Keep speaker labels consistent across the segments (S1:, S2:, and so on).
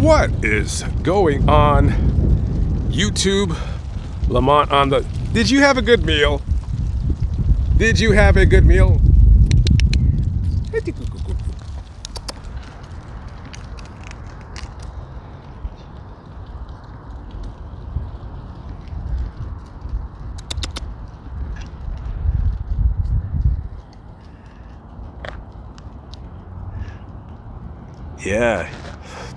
S1: What is going on YouTube? Lamont on the... Did you have a good meal? Did you have a good meal? Yeah,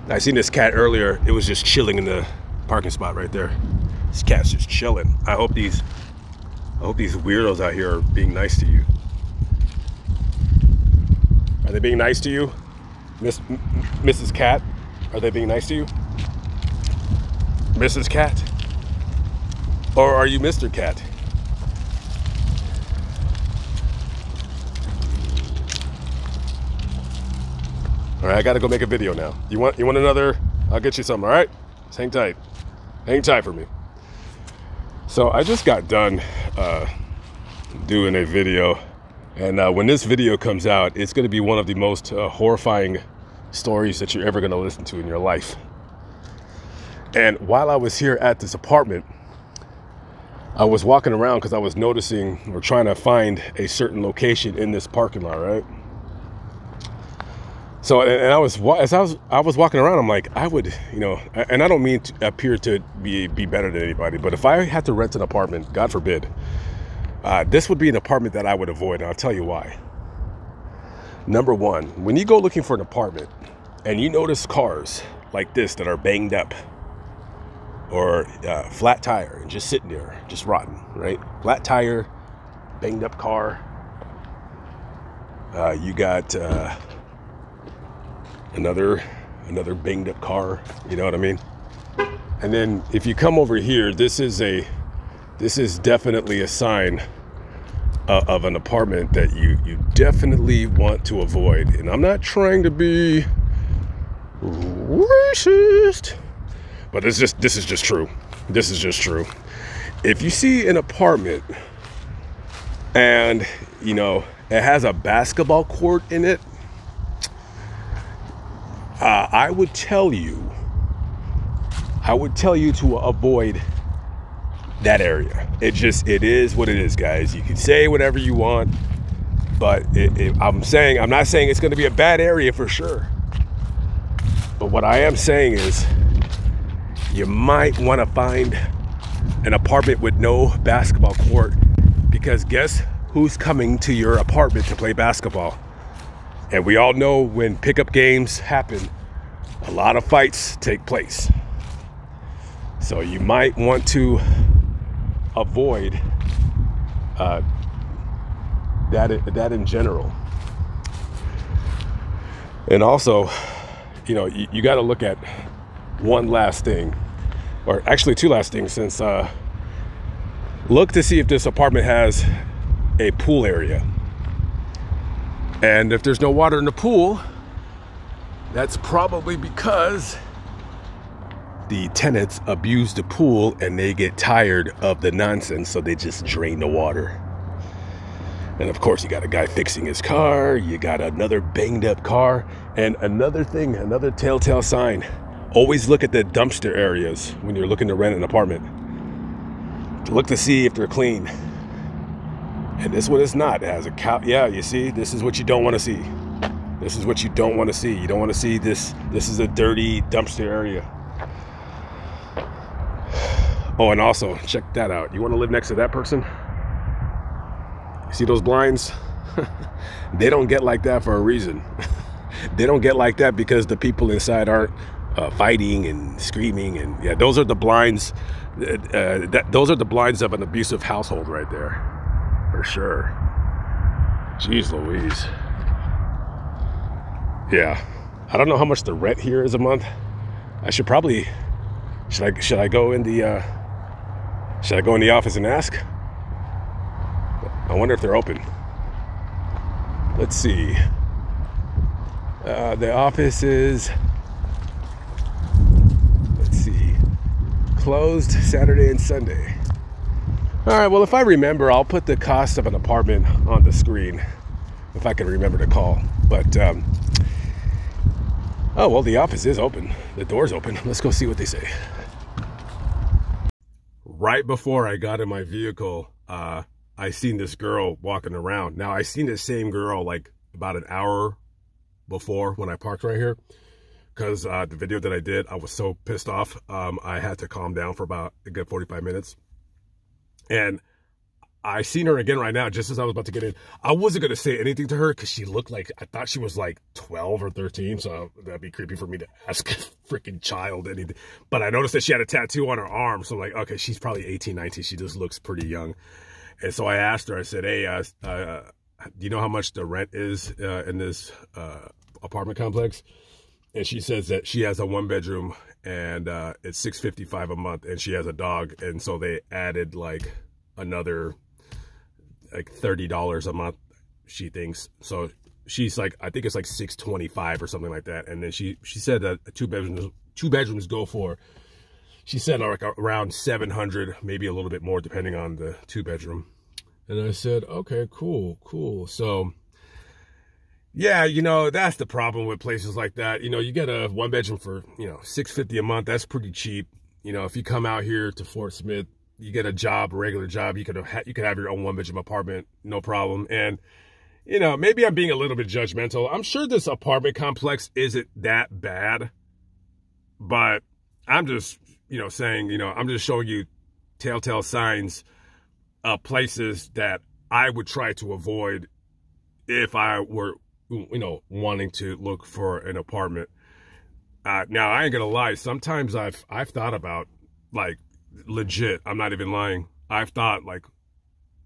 S1: I seen this cat earlier. It was just chilling in the parking spot right there. This cat's just chilling. I hope these weirdos out here are being nice to you. Are they being nice to you, Mrs. Cat? Are they being nice to you, Mrs. Cat? Or are you Mr. Cat? All right, I gotta go make a video now. You want another? I'll get you some, all right? Just hang tight. Hang tight for me. So I just got done doing a video, and when this video comes out, it's gonna be one of the most horrifying stories that you're ever gonna listen to in your life. And while I was here at this apartment, I was walking around because I was noticing or trying to find a certain location in this parking lot, right? So, and as I was walking around, I'm like, I would, you know, and I don't mean to appear to be better than anybody, but if I had to rent an apartment, God forbid, this would be an apartment that I would avoid, and I'll tell you why. Number one, when you go looking for an apartment and you notice cars like this that are banged up or flat tire and just sitting there, just rotten, right? Flat tire, banged up car. You got another banged up car, you know what I mean? And then if you come over here, this is definitely a sign of an apartment that you definitely want to avoid. And I'm not trying to be racist, but this is just true. This is just true. If you see an apartment and, you know, it has a basketball court in it, I would tell you to avoid that area. It is what it is, guys. You can say whatever you want, but I'm not saying it's going to be a bad area for sure. But what I am saying is you might want to find an apartment with no basketball court, because guess who's coming to your apartment to play basketball? And we all know when pickup games happen, a lot of fights take place. So you might want to avoid that in general. And also, you know, you got to look at one last thing, or actually two last things, since look to see if this apartment has a pool area. And if there's no water in the pool, that's probably because the tenants abuse the pool and they get tired of the nonsense, so they just drain the water. And of course, you got a guy fixing his car, you got another banged up car, and another thing, another telltale sign. Always look at the dumpster areas when you're looking to rent an apartment. Look to see if they're clean. And this one is not. It has a cow. Yeah, you see, this is what you don't want to see. This is what you don't want to see. You don't want to see this. This is a dirty dumpster area. Oh, and also, check that out. You want to live next to that person? You see those blinds? They don't get like that for a reason. They don't get like that because the people inside aren't fighting and screaming. And yeah, those are the blinds. Those are the blinds of an abusive household right there. For sure. Jeez Louise. Yeah, I don't know how much the rent here is a month. I should probably, should I go in the office and ask? I wonder if they're open. Let's see. The office is, let's see, closed Saturday and Sunday. All right, well, if I remember, I'll put the cost of an apartment on the screen if I can remember to call. But Oh, well, the office is open. The door's open. Let's go see what they say. Right before I got in my vehicle, I seen this girl walking around. Now, I seen the same girl like about an hour before when I parked right here. Because the video that I did, I was so pissed off. I had to calm down for about a good 45 minutes. And I seen her again right now, just as I was about to get in. I wasn't going to say anything to her because she looked like, I thought she was like 12 or 13. So that'd be creepy for me to ask a freaking child anything. But I noticed that she had a tattoo on her arm. So I'm like, okay, she's probably 18, 19. She just looks pretty young. And so I asked her, I said, hey, do you know how much the rent is in this apartment complex? And she says that she has a 1-bedroom and it's $655 a month, and she has a dog. And so they added like another like $30 a month, she thinks. So she's like, I think it's like $625 or something like that. And then she said that two bedrooms go for, she said like around $700, maybe a little bit more depending on the 2-bedroom. And I said, okay, cool. So yeah, you know, that's the problem with places like that. You know, you get a 1-bedroom for, you know, $650 a month. That's pretty cheap. You know, if you come out here to Fort Smith, you get a job, a regular job, you could have your own 1-bedroom apartment, no problem. And, you know, maybe I'm being a little bit judgmental. I'm sure this apartment complex isn't that bad, but I'm just, you know, saying, you know, I'm just showing you telltale signs of places that I would try to avoid if I were, you know, wanting to look for an apartment. Now, I ain't gonna lie. Sometimes I've thought about, like, legit, I'm not even lying. I've thought, like,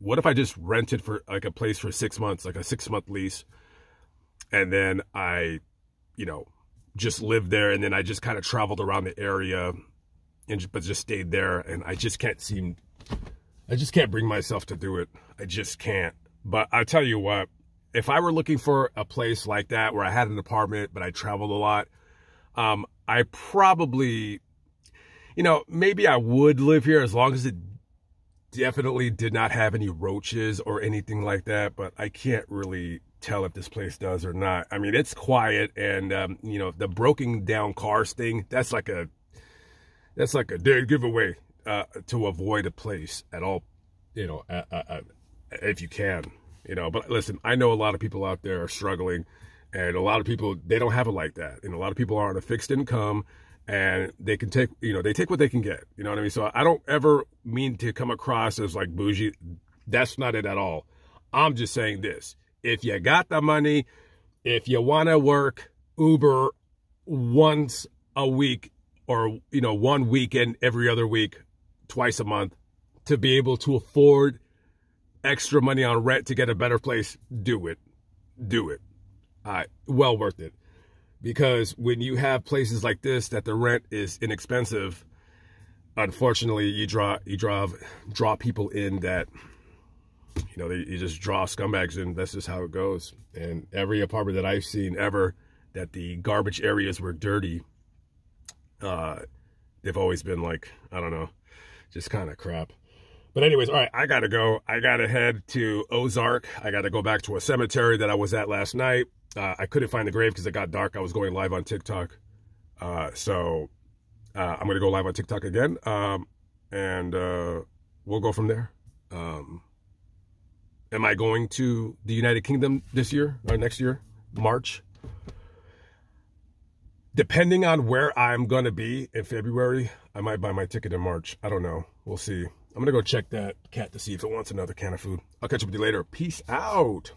S1: what if I just rented for like a place for 6 months, like a 6-month lease, and then I, you know, just lived there, and then I just kind of traveled around the area, but just stayed there, and I just can't bring myself to do it. I just can't. But I tell you what, if I were looking for a place like that where I had an apartment but I traveled a lot, I probably, you know, maybe I would live here as long as it definitely did not have any roaches or anything like that. But I can't really tell if this place does or not. I mean, it's quiet, and you know, the broken down cars thing, that's like a dead giveaway to avoid a place at all, you know, if you can, you know. But listen, I know a lot of people out there are struggling, and a lot of people, they don't have it like that. And a lot of people are on a fixed income, and they can take, you know, they take what they can get. You know what I mean? So I don't ever mean to come across as like bougie. That's not it at all. I'm just saying this. If you got the money, if you want to work Uber once a week, or, you know, one weekend every other week, twice a month, to be able to afford extra money on rent to get a better place, do it. Do it. Well worth it. Because when you have places like this that the rent is inexpensive, unfortunately, you draw people in that, you know, you just draw scumbags in. That's just how it goes. And every apartment that I've seen ever that the garbage areas were dirty, they've always been like, I don't know, just kind of crap. But anyways, all right, I gotta go. I gotta head to Ozark. I gotta go back to a cemetery that I was at last night. I couldn't find the grave because it got dark. I was going live on TikTok. So I'm going to go live on TikTok again. And we'll go from there. Am I going to the United Kingdom this year or next year? March? Depending on where I'm going to be in February, I might buy my ticket in March. I don't know. We'll see. I'm going to go check that cat to see if it wants another can of food. I'll catch up with you later. Peace out.